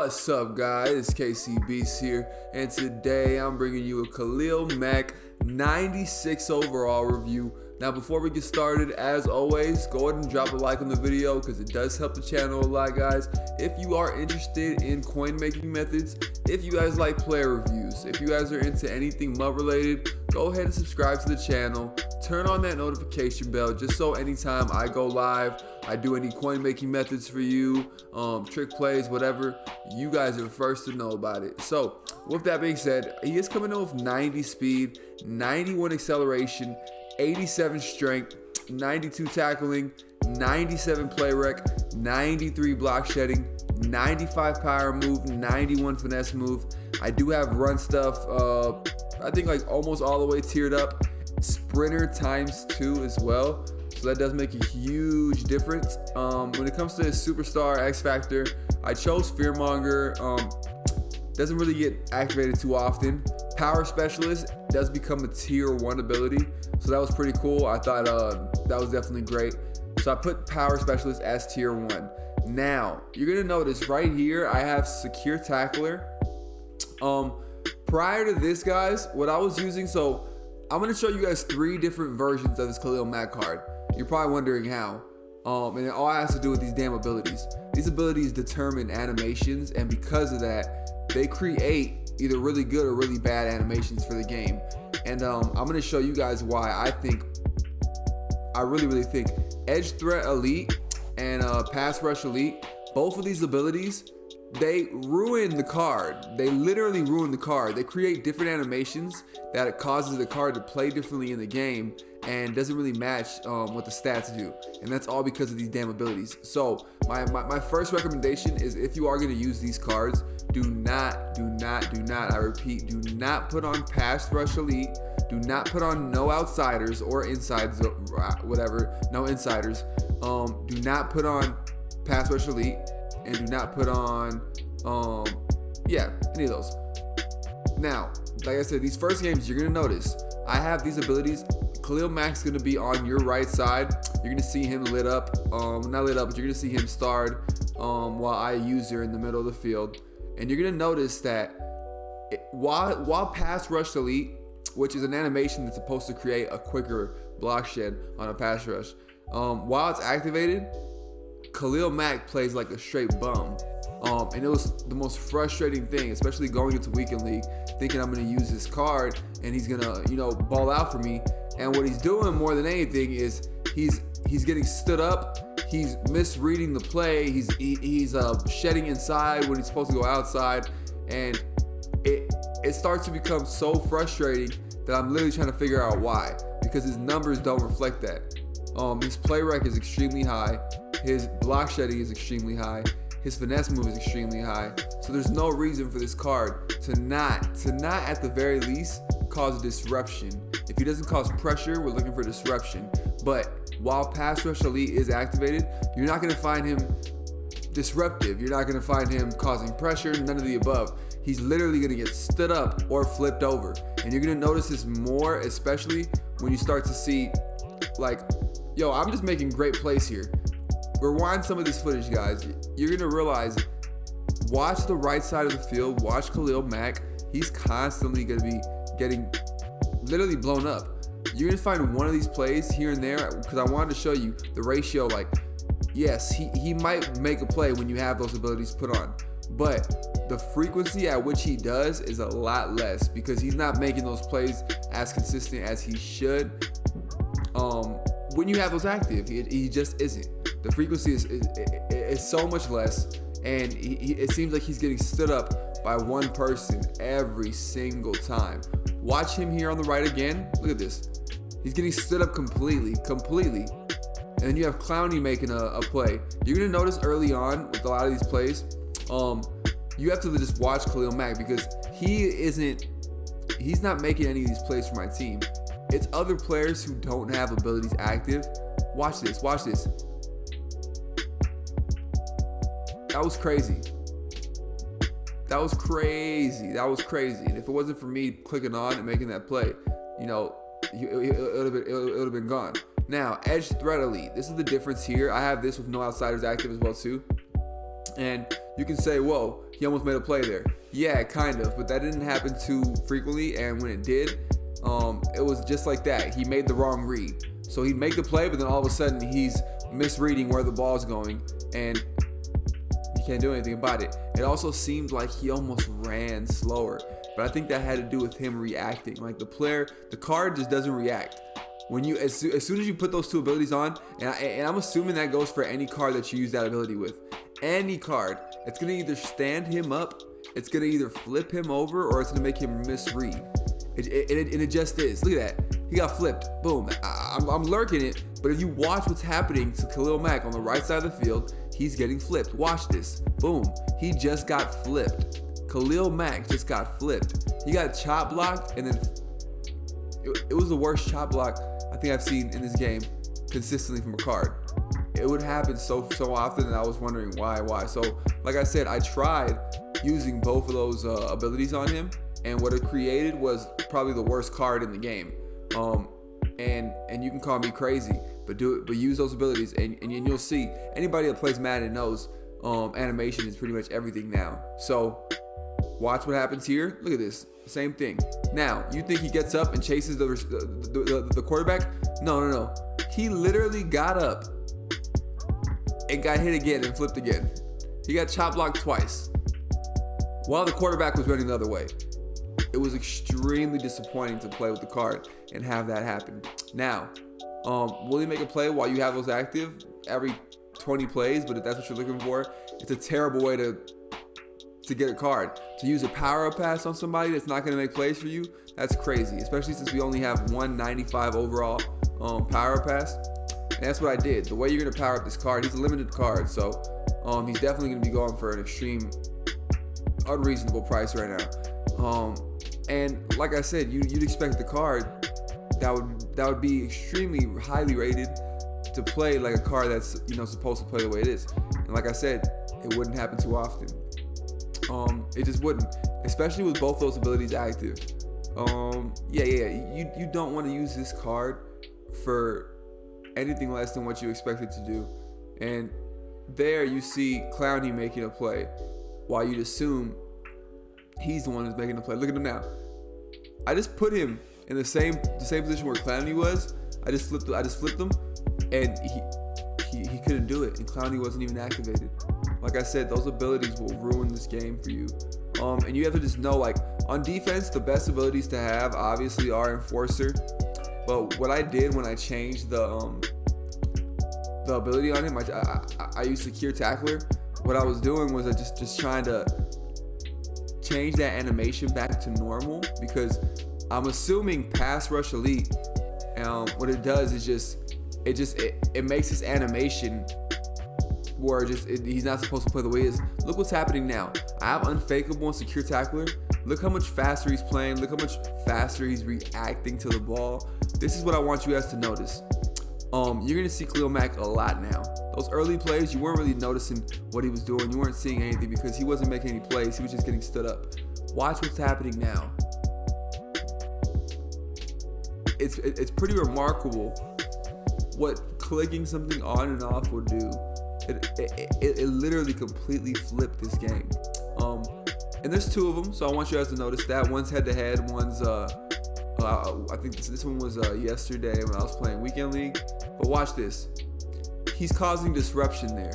What's up, guys? It's KC Beast here, and today I'm bringing you a Khalil Mack 96 overall review. Now, before we get started, as always, go ahead and drop a like on the video because it does help the channel a lot, guys. If you are interested in coin making methods, if you guys like player reviews, if you guys are into anything MUT related, go ahead and subscribe to the channel. Turn on that notification bell just so anytime I go live, I do any coin making methods for you, trick plays, whatever, you guys are first to know about it. So with that being said, he is coming in with 90 speed, 91 acceleration, 87 strength, 92 tackling, 97 play rec, 93 block shedding, 95 power move, 91 finesse move. I do have run stuff, I think like almost all the way tiered up. Sprinter ×2 as well, so that does make a huge difference. When it comes to superstar X Factor, I chose Fearmonger. Doesn't really get activated too often. Power Specialist does become a tier 1 ability, so that was pretty cool. I thought that was definitely great, so I put Power Specialist as tier 1. Now you're gonna notice right here I have Secure Tackler. Prior to this, guys, what I was using, so I'm gonna show you guys 3 different versions of this Khalil Mack card. You're probably wondering how. And it all has to do with these damn abilities. These abilities determine animations, and because of that, they create either really good or really bad animations for the game. And I'm gonna show you guys why I really think Edge Threat Elite and Pass Rush Elite, both of these abilities, they ruin the card. They literally ruin the card. They create different animations that it causes the card to play differently in the game and doesn't really match what the stats do. And that's all because of these damn abilities. So my first recommendation is, if you are going to use these cards, do not, I repeat, do not put on Pass Rush Elite. Do not put on no outsiders or insides, whatever, no insiders. Do not put on Pass Rush Elite. And do not put on, any of those. Now, like I said, these first games, you're gonna notice I have these abilities. Khalil Mack's gonna be on your right side. You're gonna see him lit up, not lit up, but you're gonna see him starred while I user in the middle of the field. And you're gonna notice that while Pass Rush Elite, which is an animation that's supposed to create a quicker block shed on a pass rush, while it's activated, Khalil Mack plays like a straight bum. And it was the most frustrating thing, especially going into Weekend League, thinking I'm gonna use this card and he's gonna, ball out for me. And what he's doing more than anything is he's getting stood up, he's misreading the play, he's shedding inside when he's supposed to go outside, and it starts to become so frustrating that I'm literally trying to figure out why, because his numbers don't reflect that. His play rec is extremely high. His block shedding is extremely high. His finesse move is extremely high. So there's no reason for this card to not at the very least cause disruption. If he doesn't cause pressure, we're looking for disruption. But while Pass Rush Elite is activated, you're not gonna find him disruptive. You're not gonna find him causing pressure, none of the above. He's literally gonna get stood up or flipped over. And you're gonna notice this more, especially when you start to see, like, yo, I'm just making great plays here. Rewind some of this footage, guys. You're gonna realize, watch the right side of the field, watch Khalil Mack. He's constantly gonna be getting literally blown up. You're gonna find one of these plays here and there, because I wanted to show you the ratio. Like, yes, he might make a play when you have those abilities put on, but the frequency at which he does is a lot less because he's not making those plays as consistent as he should. When you have those active, he just isn't. The frequency is so much less, and it seems like he's getting stood up by one person every single time. Watch him here on the right again. Look at this. He's getting stood up completely. And then you have Clowney making a play. You're gonna notice early on with a lot of these plays, you have to just watch Khalil Mack, because he's not making any of these plays for my team. It's other players who don't have abilities active. Watch this. That was crazy. And if it wasn't for me clicking on and making that play, it would have been gone. Now, Edge Threat Elite. This is the difference here. I have this with no outsiders active as well too. And you can say, whoa, he almost made a play there. Yeah, kind of, but that didn't happen too frequently. And when it did, it was just like that. He made the wrong read. So he'd make the play, but then all of a sudden he's misreading where the ball's going, and he can't do anything about it. It also seemed like he almost ran slower, but I think that had to do with him reacting. Like the card just doesn't react. When you, as soon as you put those two abilities on, and I'm assuming that goes for any card that you use that ability with. Any card, it's gonna either stand him up, it's gonna either flip him over, or it's gonna make him misread. It just is. Look at that. He got flipped. Boom. I'm lurking it, but if you watch what's happening to Khalil Mack on the right side of the field, he's getting flipped. Watch this. Boom. He just got flipped. Khalil Mack just got flipped. He got chop blocked, and then it was the worst chop block I think I've seen in this game consistently from a card. It would happen so often, and I was wondering why. So, like I said, I tried using both of those abilities on him, and what it created was probably the worst card in the game. And you can call me crazy, but use those abilities, and you'll see. Anybody that plays Madden knows animation is pretty much everything now. So watch what happens here. Look at this. Same thing. Now, you think he gets up and chases the quarterback? No. He literally got up and got hit again and flipped again. He got chop blocked twice while the quarterback was running the other way. It was extremely disappointing to play with the card and have that happen. Now, will he make a play while you have those active every 20 plays? But if that's what you're looking for, it's a terrible way to get a card. To use a power-up pass on somebody that's not going to make plays for you, that's crazy, especially since we only have 195 overall power-up pass. And that's what I did. The way you're going to power up this card, he's a limited card, so he's definitely going to be going for an extreme, unreasonable price right now. And like I said, you'd expect the card that would be extremely highly rated to play like a card that's supposed to play the way it is. And like I said, it wouldn't happen too often. It just wouldn't, especially with both those abilities active. You don't want to use this card for anything less than what you expect it to do. And there you see Clowney making a play while you'd assume he's the one who's making the play. Look at him now. I just put him in the same position where Clowney was. I just flipped him, and he couldn't do it, and Clowney wasn't even activated. Like I said, those abilities will ruin this game for you. And you have to just know, like, on defense, the best abilities to have obviously are Enforcer. But what I did when I changed the ability on him, I used Secure Tackler. What I was doing was just trying to change that animation back to normal, because I'm assuming Pass Rush Elite, what it does is it makes his animation where he's not supposed to play the way he is. Look what's happening now. I have Unfakeable and Secure Tackler. Look how much faster he's playing. Look how much faster he's reacting to the ball. This is what I want you guys to notice. You're going to see Khalil Mack a lot now. Those early plays, you weren't really noticing what he was doing. You weren't seeing anything because he wasn't making any plays. He was just getting stood up. Watch what's happening now. It's pretty remarkable what clicking something on and off will do. It literally completely flipped this game. And there's two of them, so I want you guys to notice that. One's head-to-head, one's I think this one was yesterday when I was playing Weekend League. But watch this. He's causing disruption there.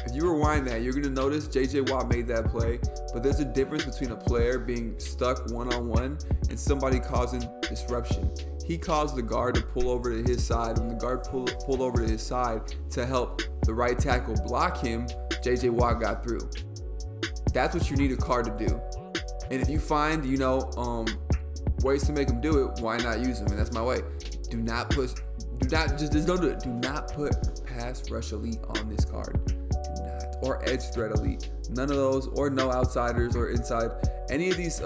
If you rewind that, you're going to notice J.J. Watt made that play. But there's a difference between a player being stuck one-on-one and somebody causing disruption. He caused the guard to pull over to his side. When the guard pulled over to his side to help the right tackle block him, J.J. Watt got through. That's what you need a card to do. And if you find, ways to make him do it, why not use them? And that's my way. Just don't do it. Do not put Pass Rush Elite on this card. Do not. Or Edge Threat Elite. None of those, or no outsiders or inside. Any of these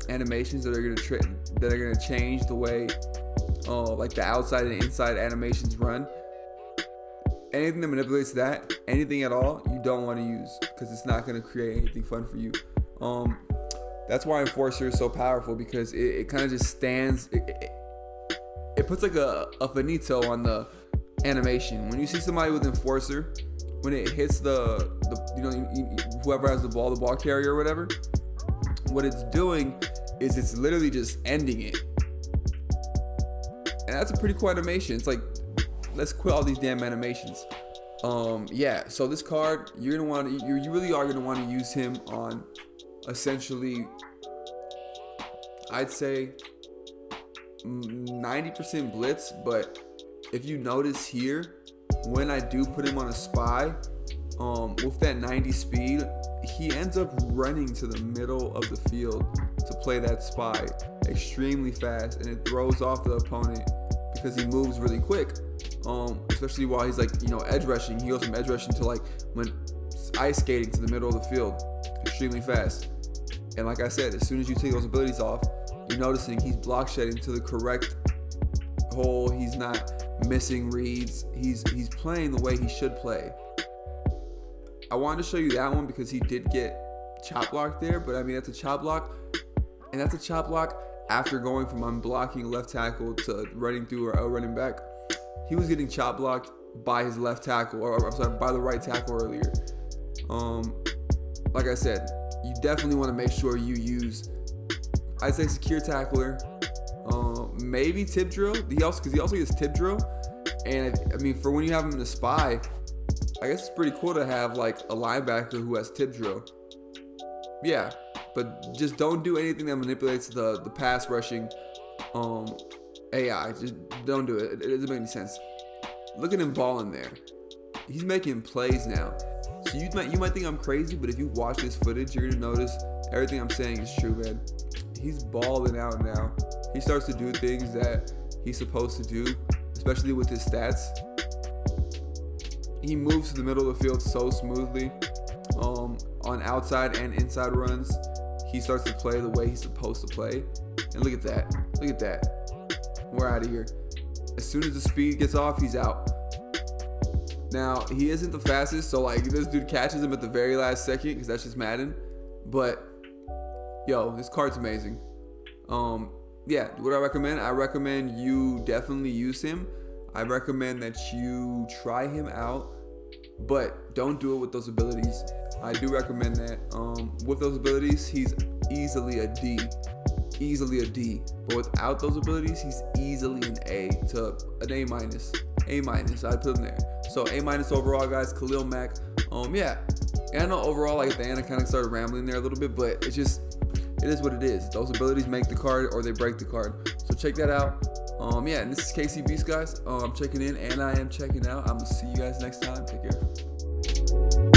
animations that are gonna change the way like the outside and inside animations run. Anything that manipulates that, anything at all, you don't want to use, because it's not going to create anything fun for you. That's why Enforcer is so powerful, because it kind of just stands. It puts like a finito on the animation. When you see somebody with Enforcer, when it hits the whoever has the ball carrier or whatever, what it's doing is it's literally just ending it. And that's a pretty cool animation. It's like, let's quit all these damn animations. Yeah, so this card, you're gonna want to, you really are gonna want to use him on essentially, I'd say 90% blitz. But if you notice here, when I do put him on a spy, with that 90 speed, he ends up running to the middle of the field to play that spy extremely fast, and it throws off the opponent because he moves really quick. Especially while he's like, edge rushing. He goes from edge rushing to like when ice skating to the middle of the field extremely fast. And like I said, as soon as you take those abilities off, you're noticing he's block shedding to the correct hole. He's not missing reads. He's playing the way he should play. I wanted to show you that one because he did get chop blocked there, but I mean, that's a chop block, and that's a chop block after going from unblocking left tackle to running through or running back. He was getting chop blocked by his left tackle, or I'm sorry, by the right tackle earlier. Like I said, you definitely want to make sure you use, I'd say, secure tackler, maybe tip drill. Because he also gets tip drill, and I mean, for when you have him in a spy, I guess it's pretty cool to have like a linebacker who has tip drill. Yeah, but just don't do anything that manipulates the pass rushing AI. Just don't do it. It doesn't make any sense. Look at him balling there. He's making plays now. So you might think I'm crazy, but if you watch this footage, you're gonna notice everything I'm saying is true, man. He's balling out now. He starts to do things that he's supposed to do, especially with his stats. He moves to the middle of the field so smoothly. On outside and inside runs, he starts to play the way he's supposed to play. And look at that. Look at that. We're out of here. As soon as the speed gets off, he's out. Now, he isn't the fastest, so like this dude catches him at the very last second because that's just Madden. But yo, this card's amazing. Yeah, what do I recommend? I recommend you definitely use him. I recommend that you try him out, but don't do it with those abilities. I do recommend that. With those abilities, he's easily a D. Easily a D. But without those abilities, he's easily an A to an A minus. A minus, I'd put him there. So A minus overall, guys. Khalil Mack. Yeah. And I know overall, like at the end, I kind of started rambling there a little bit, but it is what it is. Those abilities make the card or they break the card. So check that out. Yeah, and this is KC Beast, guys. I'm checking in and I am checking out. I'm gonna see you guys next time. Take care.